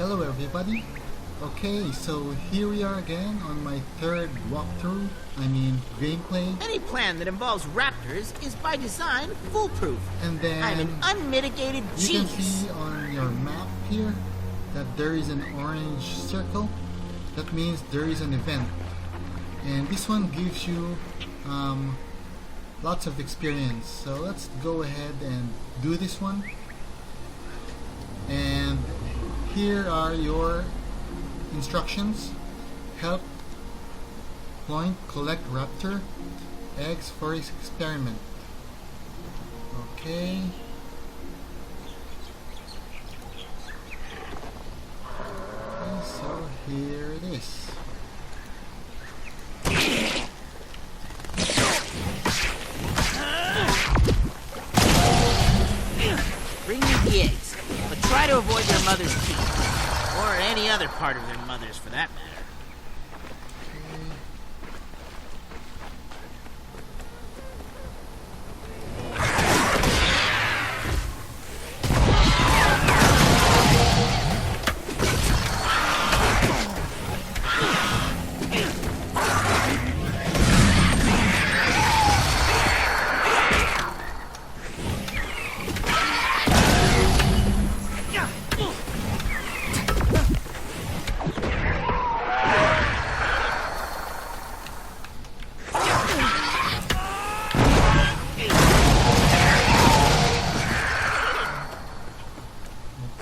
Hello everybody. Okay, so here we are again on my third walkthrough, gameplay. Any plan that involves raptors is by design foolproof. And then I'm an unmitigated you genius. can see on your map here that there is an orange circle. That means there is an event. And this one gives you lots of experience. So let's go ahead and do this one. And here are your instructions. Help Point collect raptor eggs for his experiment. Okay. So here it is. Bring me the eggs, but try to avoid their mother's teeth. Or any other part of their mothers, for that matter.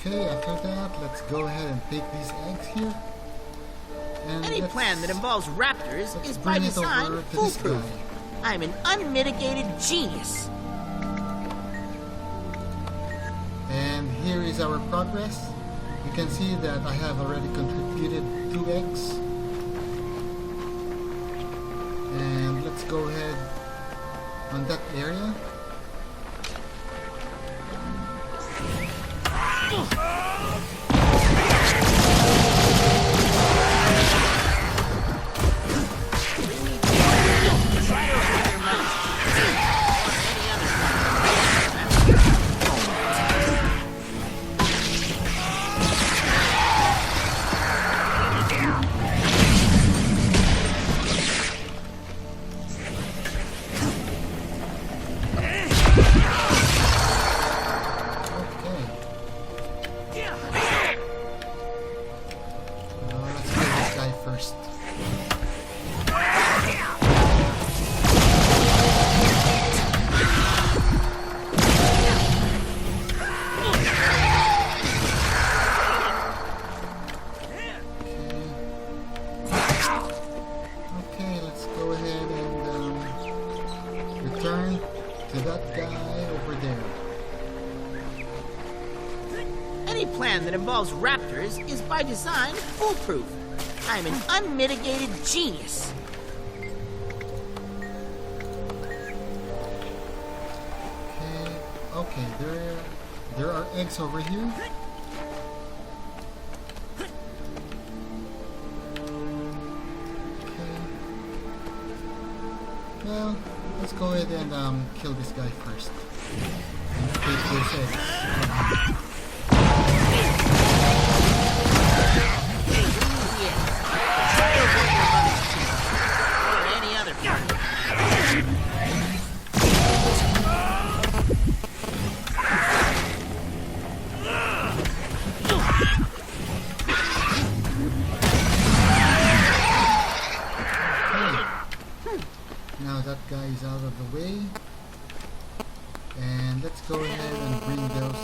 Okay, after that, let's go ahead and take these eggs here. And Any plan that involves raptors is by bring it design over to this foolproof. guy. I'm an unmitigated genius. And here is our progress. You can see that I have already contributed 2 eggs. And let's go ahead on that area. First. Okay, let's go ahead and return to that guy over there. Any plan that involves raptors is by design foolproof. I'm an unmitigated genius. Okay, there are eggs over here. Okay. Well, let's go ahead and kill this guy first. And take those eggs. Now that guy is out of the way, and let's go ahead and bring those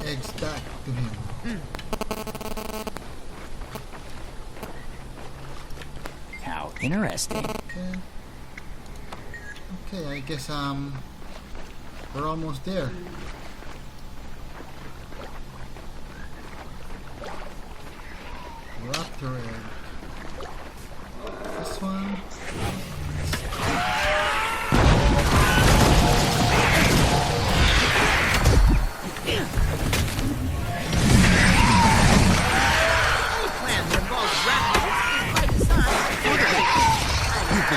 eggs back to him. How interesting. Okay, I guess we're almost there. Raptor egg. This one. Any plan that involves raptors is by design foolproof. I'm a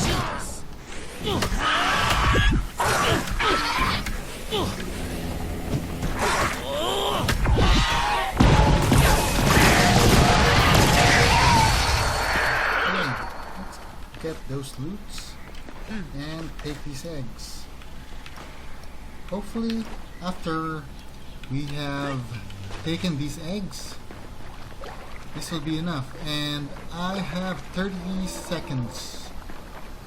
genius. those loots and take these eggs. Hopefully, after we have taken these eggs, this will be enough. And I have 30 seconds.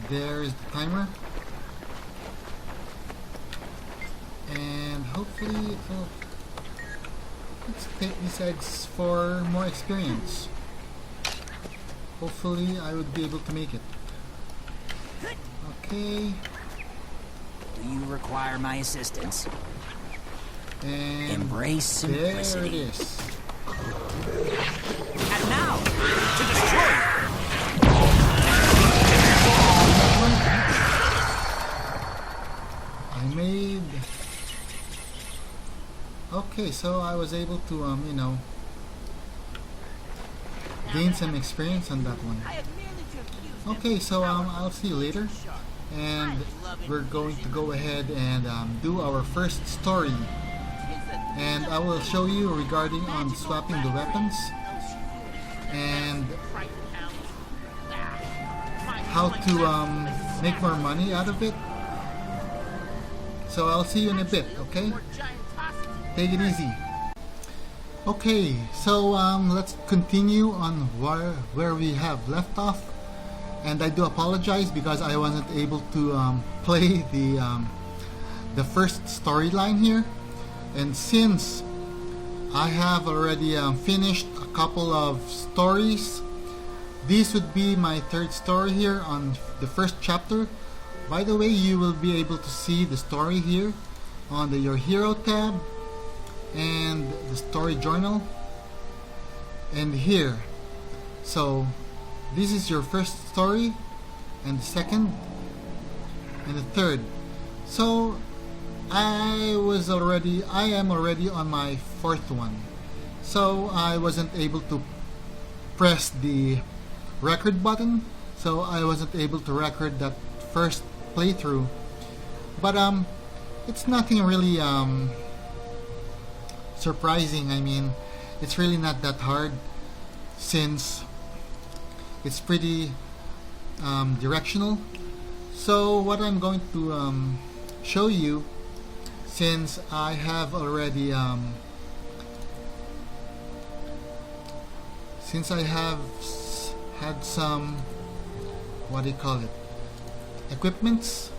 There's the timer. And hopefully it will. Let's take these eggs for more experience. Hopefully I would be able to make it. Okay. Do you require my assistance? And Embrace there it simplicity. is. And now, to destroy it! I made. Okay, so I was able to, you know, gain some experience on that one. I have merely to accuse them Okay, of so power I'll see you later, sharp. and we're going to go ahead and do our first story, and I will show you regarding on swapping the weapons and how to make more money out of it. So I'll see you in a bit, okay? Take it easy. Okay, so let's continue on where we have left off. And I do apologize because I wasn't able to play the first storyline here. And since I have already finished a couple of stories, this would be my third story here on the first chapter. By the way, you will be able to see the story here on the Your Hero tab and the story journal and here. So this is your first story and the second and the third. So I am already on my fourth one. So I wasn't able to press the record button, so I wasn't able to record that first playthrough. But it's nothing really surprising. I mean, it's really not that hard since it's pretty directional. So what I'm going to show you, since I have already had some, what do you call it, equipments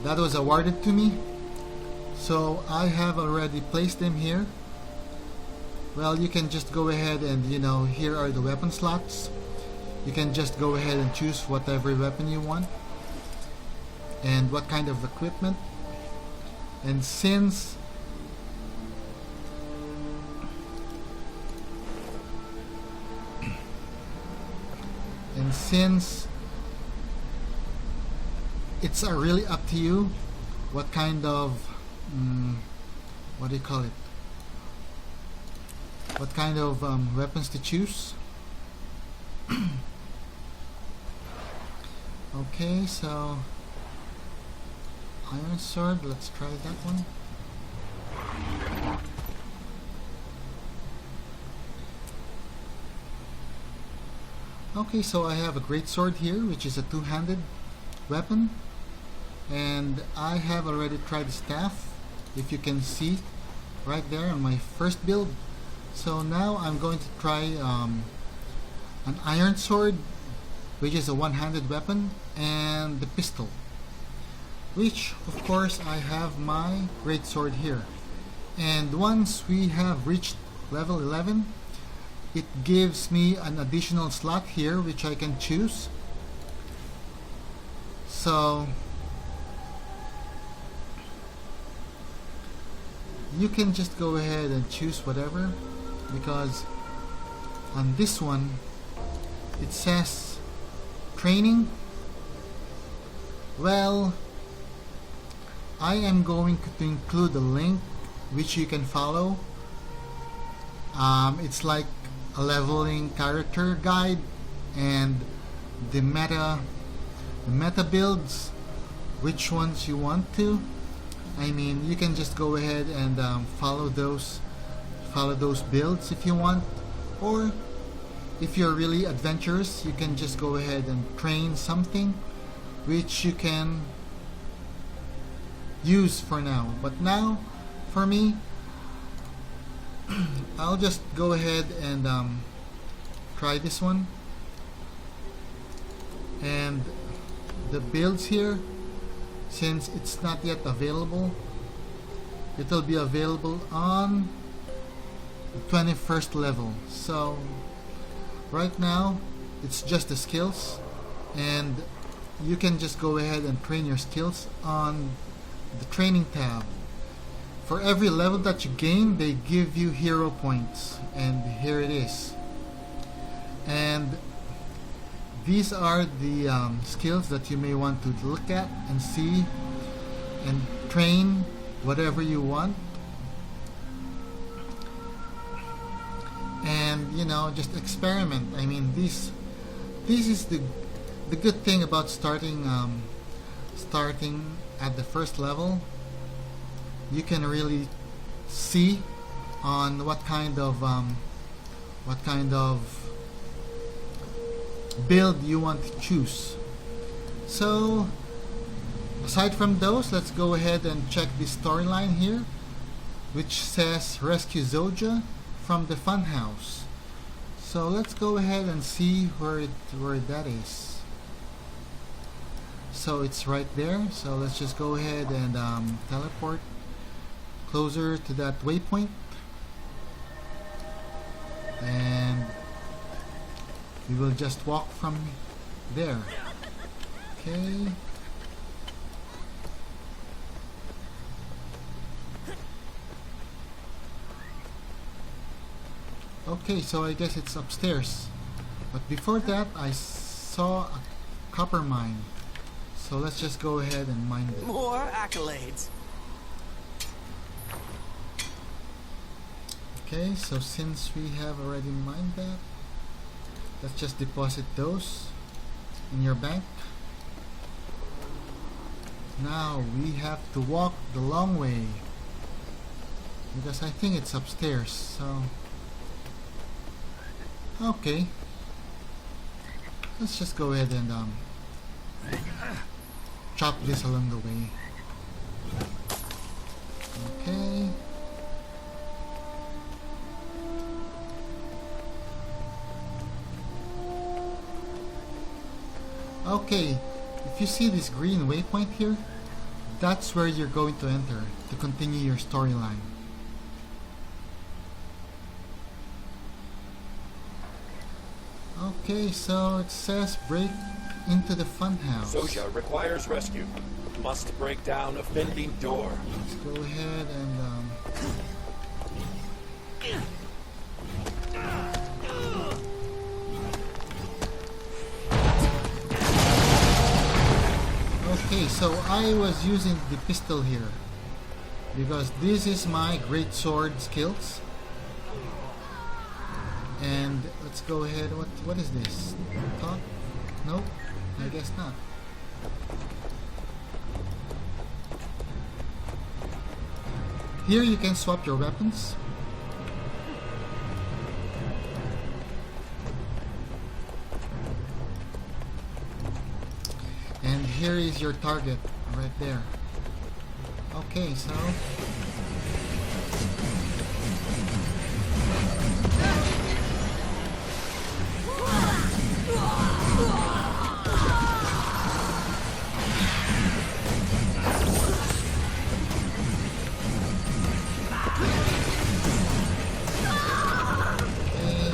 that was awarded to me, so I have already placed them here. Well, you can just go ahead and, you know, here are the weapon slots. You can just go ahead and choose whatever weapon you want and what kind of equipment. And since it's really up to you what kind of what do you call it, what kind of weapons to choose. Okay, so iron sword, let's try that one. Okay, so I have a great sword here, which is a two-handed weapon, and I have already tried the staff, if you can see right there on my first build. So now I'm going to try an iron sword, which is a one-handed weapon, and the pistol, which of course I have my great sword here. And once we have reached level 11, it gives me an additional slot here which I can choose. So you can just go ahead and choose whatever, because on this one it says training. Well, I am going to include a link which you can follow. It's like a leveling character guide and the meta builds, which ones you want to. I mean, you can just go ahead and follow those builds if you want, or if you're really adventurous, you can just go ahead and train something which you can use for now. But now, for me, I'll just go ahead and try this one. And the builds here, since it's not yet available, it'll be available on the 21st level. So right now it's just the skills, and you can just go ahead and train your skills on the training tab. For every level that you gain, they give you hero points, and here it is. And these are the skills that you may want to look at and see and train whatever you want. And you know, just experiment. I mean, this is the good thing about starting at the first level. You can really see on what kind of build you want to choose. So aside from those, let's go ahead and check the storyline here, which says rescue Zojja from the funhouse. So let's go ahead and see where that is. So it's right there. So let's just go ahead and teleport closer to that waypoint, and we will just walk from there. Okay. Okay, so I guess it's upstairs. But before that, I saw a copper mine. So let's just go ahead and mine it. More accolades. Okay, so since we have already mined that, let's just deposit those in your bank. Now we have to walk the long way, because I think it's upstairs. So okay, let's just go ahead and chop this along the way. Okay. Okay, if you see this green waypoint here, that's where you're going to enter to continue your storyline. Okay, so it says break into the funhouse. Zojja requires rescue. Must break down offending door. Let's go ahead and okay, so I was using the pistol here because this is my great sword skills. And let's go ahead. What is this? Talk? Nope, I guess not. Here you can swap your weapons. And here is your target right there. Okay, so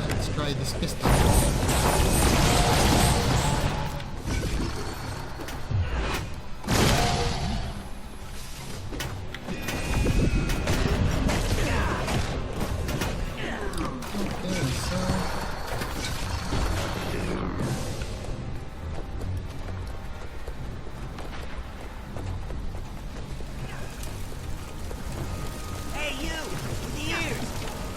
let's try this pistol. Hey, you! With the ears!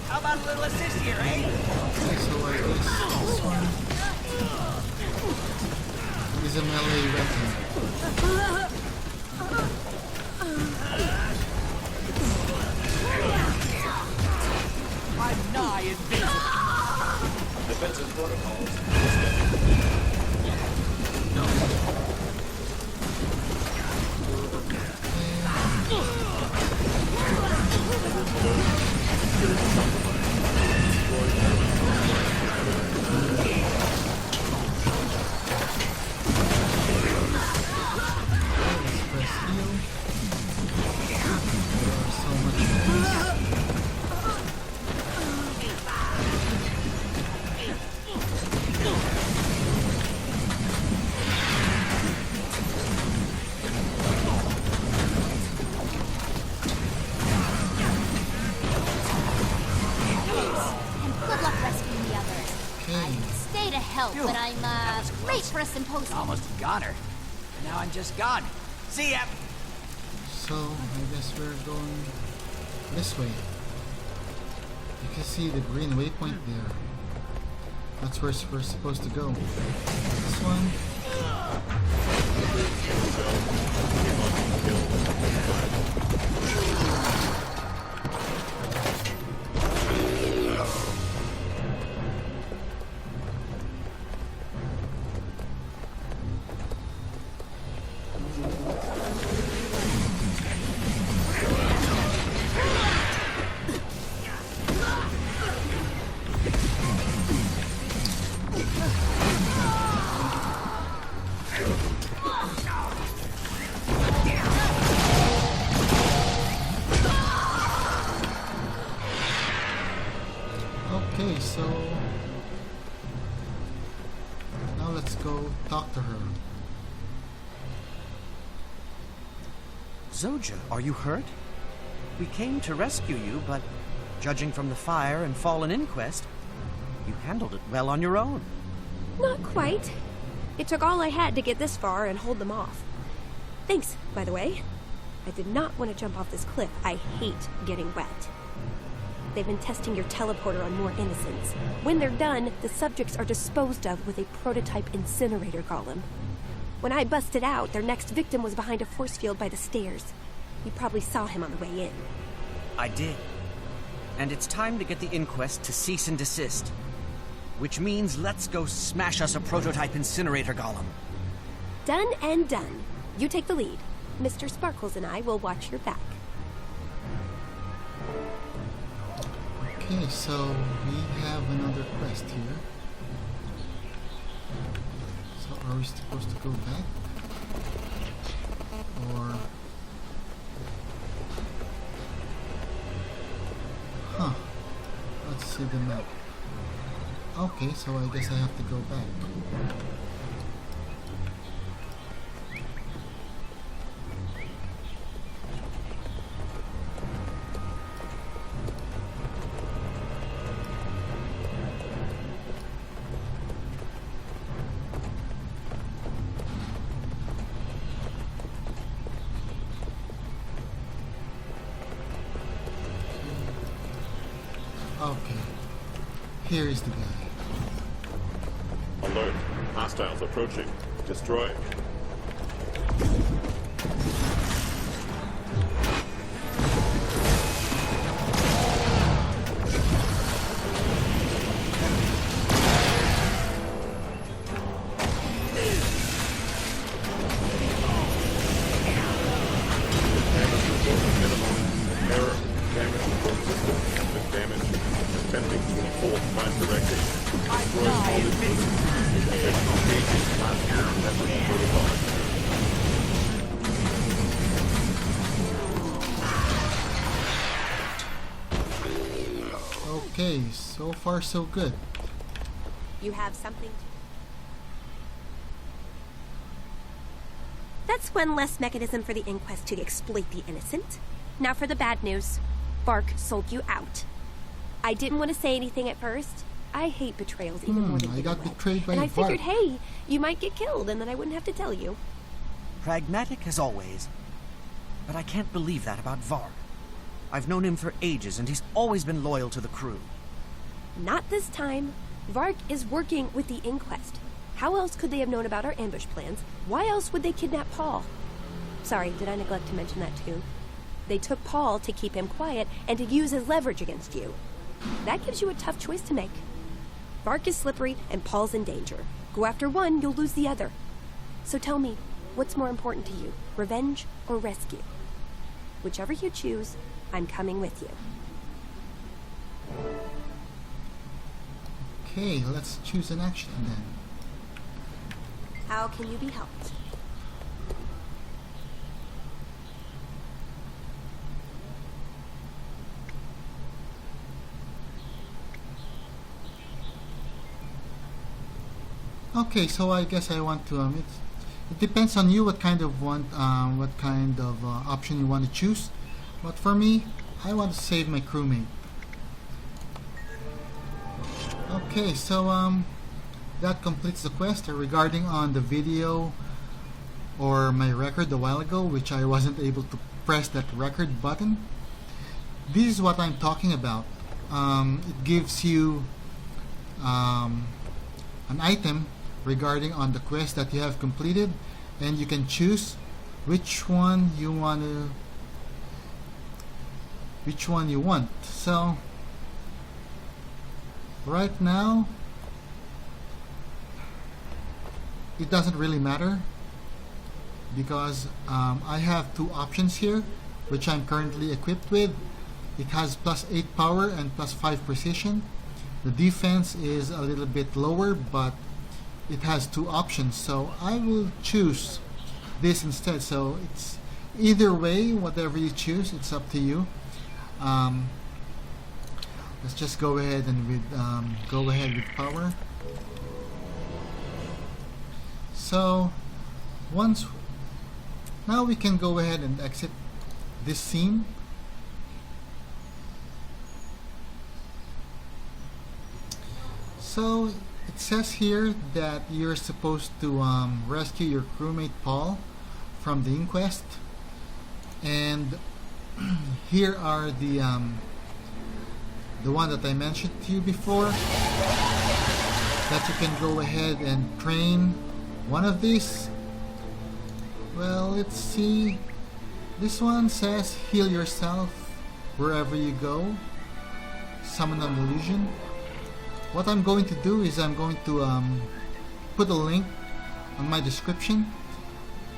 How about a little assist here, eh? Okay, so I guess this one is a melee weapon. I'm nigh invincible. Defensive And good luck rescuing the others. Okay. Stay to help, but I'm, late for a symposium. Almost got her. Now I'm just gone. See ya! So, I guess we're going this way. You can see the green waypoint there. That's where we're supposed to go. This one. Okay, so now let's go talk to her. Zoja, are you hurt? We came to rescue you, but judging from the fire and fallen inquest, you handled it well on your own. Not quite. It took all I had to get this far and hold them off. Thanks, by the way. I did not want to jump off this cliff. I hate getting wet. They've been testing your teleporter on more innocents. When they're done, the subjects are disposed of with a prototype incinerator golem. When I busted out, their next victim was behind a force field by the stairs. You probably saw him on the way in. I did. And it's time to get the inquest to cease and desist. Which means let's go smash us a prototype incinerator golem. Done and done. You take the lead. Mr. Sparkles and I will watch your back. Okay, so we have another quest here. So are we supposed to go back? Or... Huh. Let's see the map. Okay, so I guess I have to go back. Okay. Here is the guy. Alert. Hostiles approaching. Destroy. Error. Damage report system has been damaged. Attempting to enforce prime directive. Destroy all inputs. Okay, so far so good. You have something to... That's one less mechanism for the inquest to exploit the innocent. Now for the bad news. Bark sold you out. I didn't want to say anything at first. I hate betrayals even more than I got getting wet. betrayed by And I figured, Bark. hey, you might get killed and then I wouldn't have to tell you. Pragmatic as always. But I can't believe that about Varg. I've known him for ages, and he's always been loyal to the crew. Not this time. Varg is working with the inquest. How else could they have known about our ambush plans? Why else would they kidnap Paul? Sorry, did I neglect to mention that too? They took Paul to keep him quiet and to use as leverage against you. That gives you a tough choice to make. Vark is slippery and Paul's in danger. Go after one, you'll lose the other. So tell me, what's more important to you, revenge or rescue? Whichever you choose, I'm coming with you. Okay, let's choose an action then. How can you be helped? Okay, so I guess I want to it depends on you what kind of option you want to choose. But for me, I want to save my crewmate. Okay, so that completes the quest regarding on the video or my record a while ago, which I wasn't able to press that record button. This is what I'm talking about. It gives you an item regarding on the quest that you have completed, and you can choose which one you want. So right now it doesn't really matter because I have two options here which I'm currently equipped with. It has +8 power and +5 precision. The defense is a little bit lower, but it has two options, so I will choose this instead. So it's either way, whatever you choose, it's up to you. Let's just go ahead and with power. So now we can go ahead and exit this scene. So it says here that you're supposed to rescue your crewmate Paul from the inquest, and here are the one that I mentioned to you before, that you can go ahead and train one of these. Well, let's see. This one says heal yourself wherever you go, summon an illusion. What I'm going to do is I'm going to put a link on my description,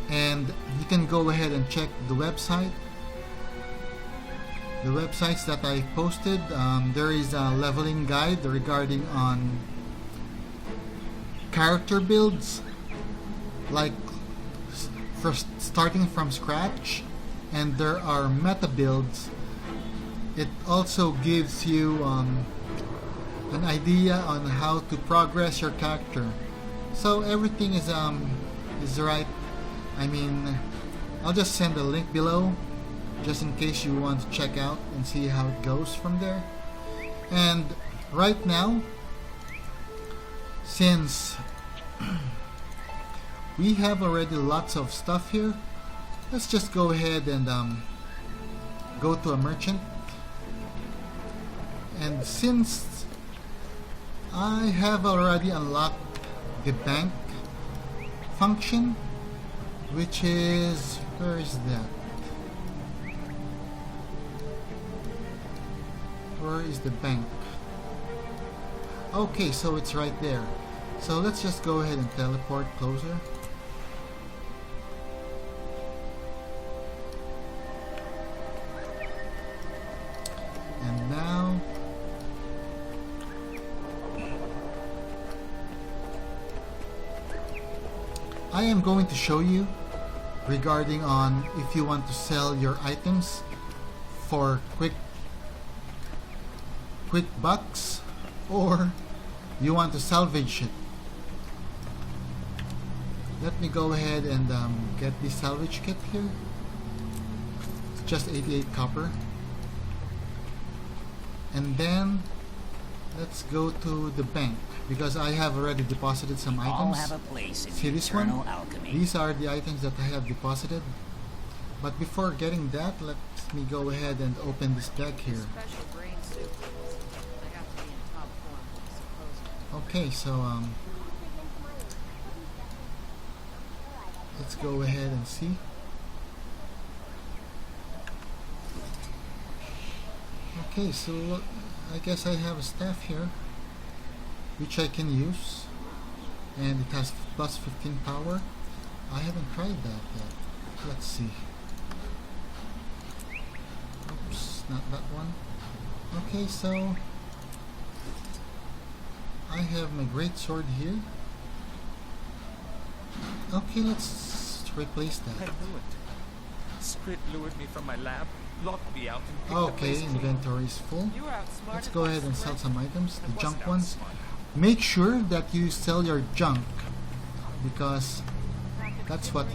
and you can go ahead and check the website. The websites that I posted. There is a leveling guide regarding on character builds, like first starting from scratch, and there are meta builds. It also gives you an idea on how to progress your character. So everything is right. I mean, I'll just send a link below just in case you want to check out and see how it goes from there. And right now, since we have already lots of stuff here, let's just go ahead and go to a merchant. And since I have already unlocked the bank function, which is, where is that? Where is the bank? Okay, so it's right there. So let's just go ahead and teleport closer. And now I am going to show you regarding on if you want to sell your items for quick bucks, or you want to salvage it. Let me go ahead and get the salvage kit here. It's just 88 copper. And then let's go to the bank because I have already deposited some items. All have a place in See this eternal one? alchemy. These are the items that I have deposited. But before getting that, let me go ahead and open this bag here. Special brain soup. I have to be in top form, supposedly. Okay, so let's go ahead and see. Okay, so I guess I have a staff here. which I can use, and it has plus 15 power. I haven't tried that yet. Let's see. Oops, not that one. Okay, so I have my great sword here. Okay, let's replace I that. knew it. Sprit lured me from my lab, locked me out, and picked the Okay, place clean. inventory is full. You were outsmarted Let's go by ahead and sell Sprit. some items, I the junk wasn't ones. outsmarted. Make sure that you sell your junk, because that's what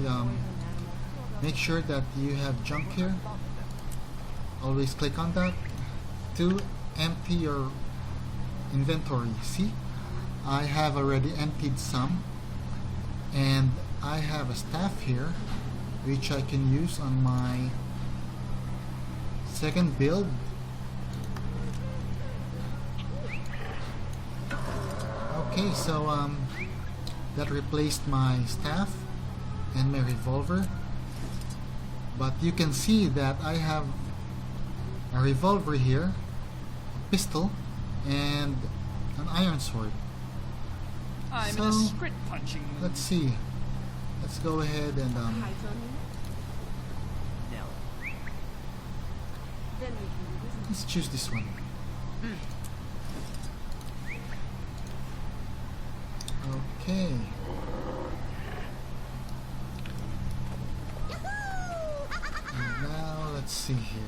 make sure that you have junk here. Always click on that to empty your inventory. See, I have already emptied some, and I have a staff here which I can use on my second build. Okay, so that replaced my staff and my revolver, but you can see that I have a revolver here, a pistol, and an iron sword. I'm So, in a Sprit punching mood. let's see. Let's go ahead and No. let's choose this one. Okay. And now let's see here.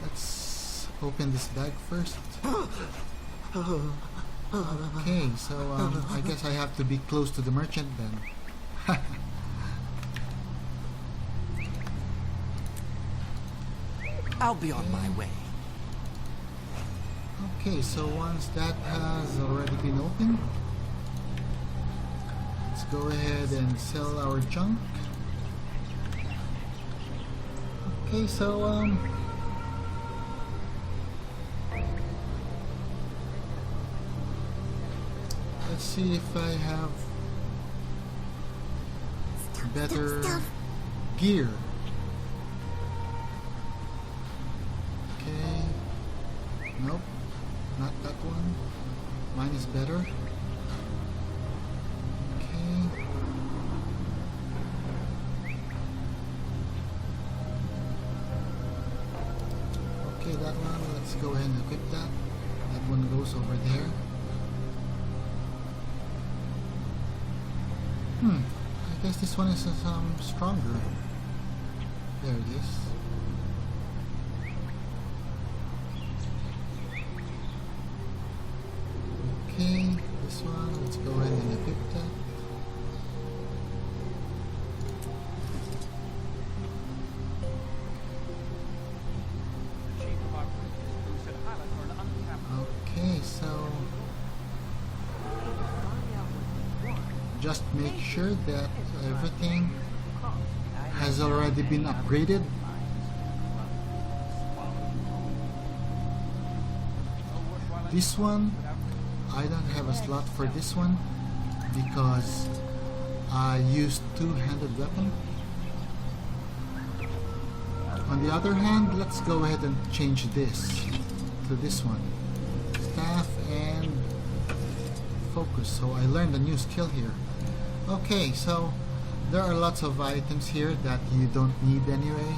Let's open this bag first. Okay, so I guess I have to be close to the merchant then. I'll be on my way. Okay, so once that has already been opened, let's go ahead and sell our junk. Okay, so let's see if I have better gear. Okay. Nope. Not that one. Mine is better. Okay. Okay, that one. Let's go ahead and equip that. That one goes over there. I guess this one is stronger. There it is. Okay, this one, let's go ahead and equip that. Okay, so just make sure that everything has already been upgraded. This one, I don't have a slot for this one because I used two-handed weapon. On the other hand, let's go ahead and change this to this one. Staff and focus. So I learned a new skill here. Okay, so there are lots of items here that you don't need anyway.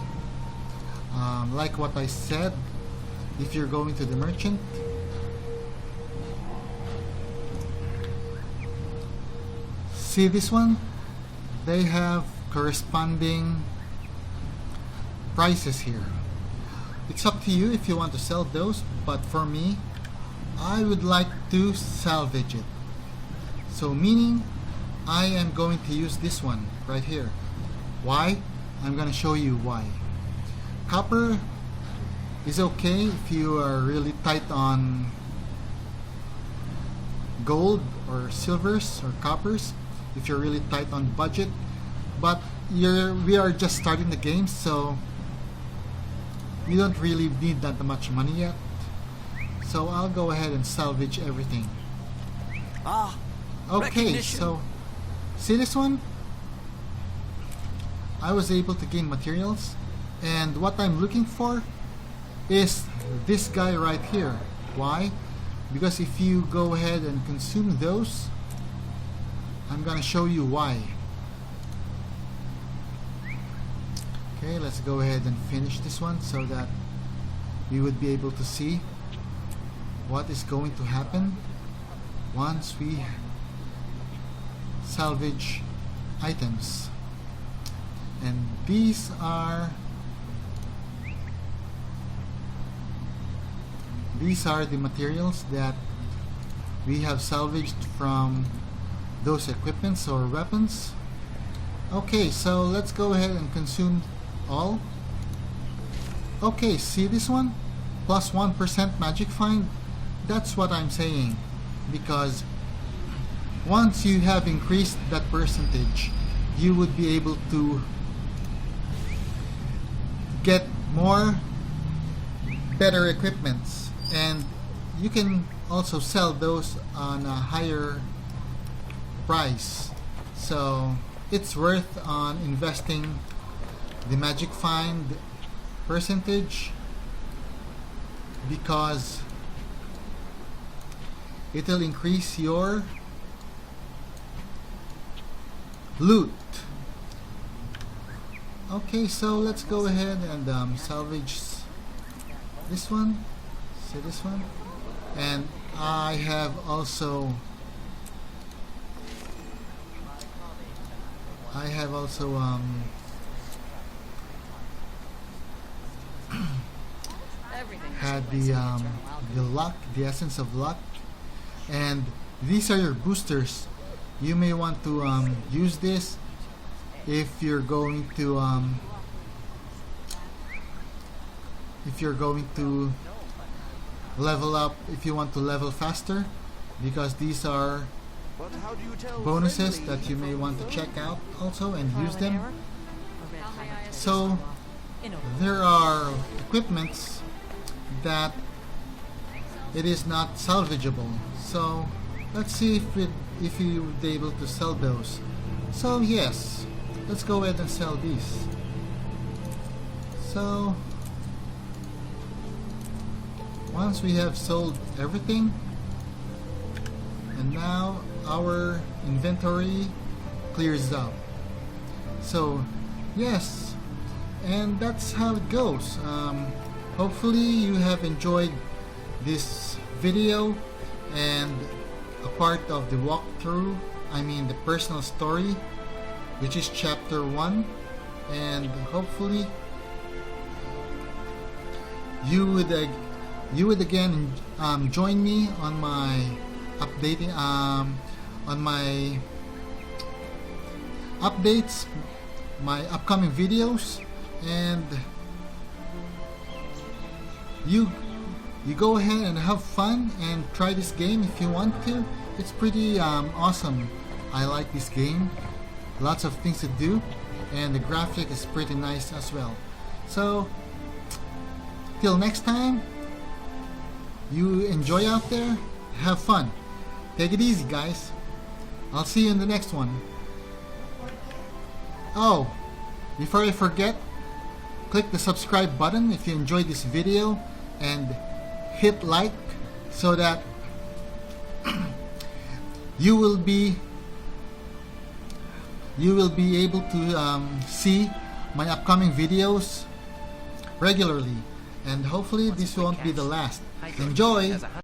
Like what I said, if you're going to the merchant, see this one? They have corresponding prices here. It's up to you if you want to sell those, but for me, I would like to salvage it. So meaning, I am going to use this one right here. Why? I'm going to show you why. Copper is okay if you are really tight on gold or silvers or coppers, if you're really tight on budget, but we are just starting the game, so we don't really need that much money yet. So I'll go ahead and salvage everything. Ah, Okay, recognition. so see this one? I was able to gain materials, and what I'm looking for is this guy right here. Why? because if you go ahead and consume those, I'm gonna show you why. Okay, let's go ahead and finish this one so that we would be able to see what is going to happen once we salvage items. And these are the materials that we have salvaged from those equipments or weapons. Okay, so let's go ahead and consume all. Okay, see this one? Plus 1% magic find? That's what I'm saying, because once you have increased that percentage, you would be able to get more better equipments, and you can also sell those on a higher price. So it's worth on investing the magic find percentage, because it'll increase your loot. Okay, so let's go ahead and salvage this one. See this one? And I have also had the luck, the essence of luck, and these are your boosters. You may want to use this if you're going to level up, if you want to level faster, because these are bonuses that you may want to check out also and use them. So there are equipments that it is not salvageable. So let's see if you would be able to sell those. So yes, let's go ahead and sell these. So once we have sold everything, and now our inventory clears up. So yes, and that's how it goes. Hopefully you have enjoyed this video and a part of the walkthrough, I mean the personal story, which is chapter 1, and hopefully you would again join me on my updating on my updates, my upcoming videos, and you go ahead and have fun and try this game if you want to. It's pretty awesome. I like this game. Lots of things to do, and the graphic is pretty nice as well. So till next time, you enjoy out there, have fun, take it easy guys. I'll see you in the next one. Oh, before I forget, click the subscribe button if you enjoyed this video, and hit like so that you will be able to see my upcoming videos regularly, and hopefully this won't be the last. Enjoy!